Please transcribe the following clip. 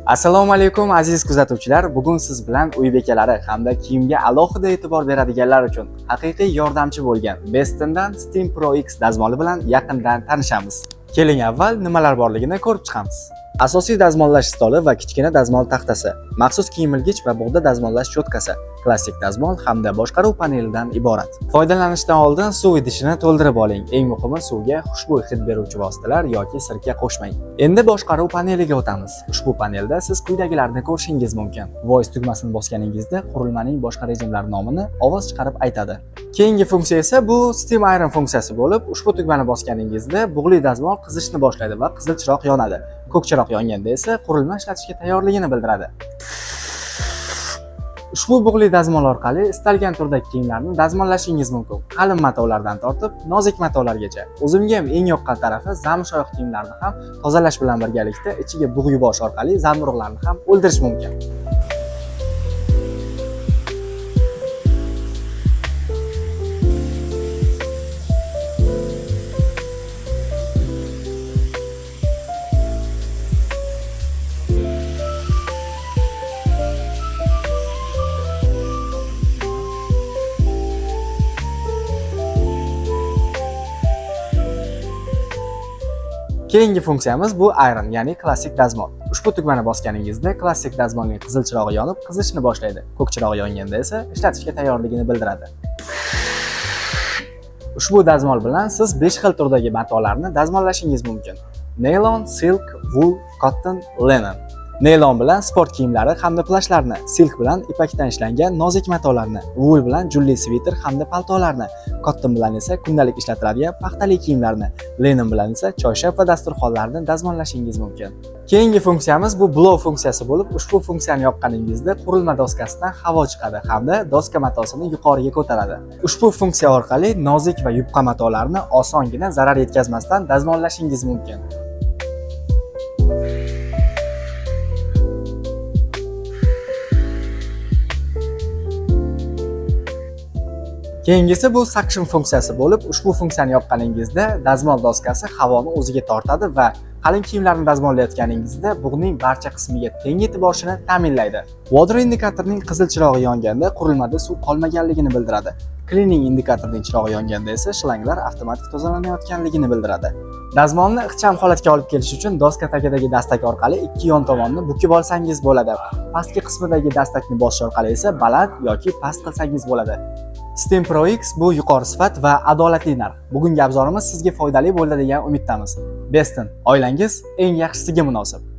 Assalomu alaykum aziz kuzatuvchilar. Bugun siz bilan uy bekalari hamda kiyimga alohida e'tibor beradiganlar uchun haqiqiy yordamchi bo'lgan Bestondan Steam Pro X dazmoli bilan yaqindan tanishamiz. Keling avval nimalar borligini ko'rib chiqamiz. Asosiy dazmollash stoli va kichkina dazmol taxtasi, maxsus kiyim ilgich va bug'da dazmollash cho'tkasi, klassik dazmol hamda boshqaruv panelidan iborat. Foydalanishdan oldin suv idishini to'ldirib oling. Eng muhimi suvga xushbo'y hid beruvchi vositalar yoki sirka qo'shmang. Endi boshqaruv paneliga o'tamiz. Ushbu panelda siz quyidagilarni ko'rishingiz mumkin. Voice tugmasini bosganingizda qurilmaning boshqa rejimlari nomini ovoz chiqarib aytadi. Keyingi funksiya esa bu Steam Iron funksiyasi bo'lib, ushbu tugmani bosganingizda bug'li dazmol qizishni boshlaydi va qizil chiroq yonadi. Ko'k chiroq yonganda esa qurilma ishlatishga tayyorligini bildiradi. Ushbu bug'li dazmol orqali istalgan turdagi kiyimlarni dazmollashingiz mumkin. Qalin matolardan tortib, nozik matolargacha. O'zimga ham eng yoqqan tarafi zamsh oyoq kiyimlarni ham tozalash bilan birgalikda ichiga bug' yuborish orqali zamburug'larni ham o'ldirish mumkin. Keyingi funksiyamiz bu Iron, ya'ni klassik dazmol. Ushbu tugmani bosganingizda klassik dazmolning qizil chirog'i yonib, qizishni boshlaydi. Ko'k chirog'i yonganda esa ishlatishga tayyorligini bildiradi. Ushbu dazmol bilan siz 5 xil turdagi matolarni dazmollashingiz mumkin. Naylon, silk, wool, cotton, linen. Naylon bilan sport kiyimlari hamda plashlarni, silk bilan ipakdan ishlangan nozik matolarni, wool bilan julli sviter hamda paltolarni, cotton bilan esa kundalik ishlatiladigan paxtali kiyimlarni, linen bilan esa choyshab va dasturxonlarni dazmollashingiz mumkin. Keyingi funksiyamiz bu blow funksiyasi bo'lib, ushbu funksiyani yoqqaningizda qurilma doskasidan havo chiqadi hamda doska matosini yuqoriga ko'taradi. Ushbu funksiya orqali nozik va yupqa matolarni osongina zarar yetkazmasdan dazmollashingiz mumkin. Keyingisi bu suction funksiyasi bo'lib, ushbu funksiyani yoqqaningizda dazmol doskasi havoni o'ziga tortadi va qalin kiyimlarni dazmollayotganingizda bug'ning barcha qismiga teng yetib borishini ta'minlaydi. Water indikatorning qizil chirog'i yonganda qurilmada suv qolmaganligini bildiradi. Cleaning indikatorning chirog'i yonganda esa shlanglar avtomatik tozalanayotganligini bildiradi. Dazmolni ixcham holatga olib kelish uchun doska tagidagi dastak orqali ikki yon tomonni bukib olsangiz bo'ladi. Pastki qismidagi dastakni bosish orqali esa baland yoki past qilsangiz bo'ladi. Steam Pro X bu yuqori sifat va adolatli narx. Bugungi obzorimiz sizga foydali bo'ladi degan umiddamiz. Beston, oilangiz eng yaxshisiga munosib.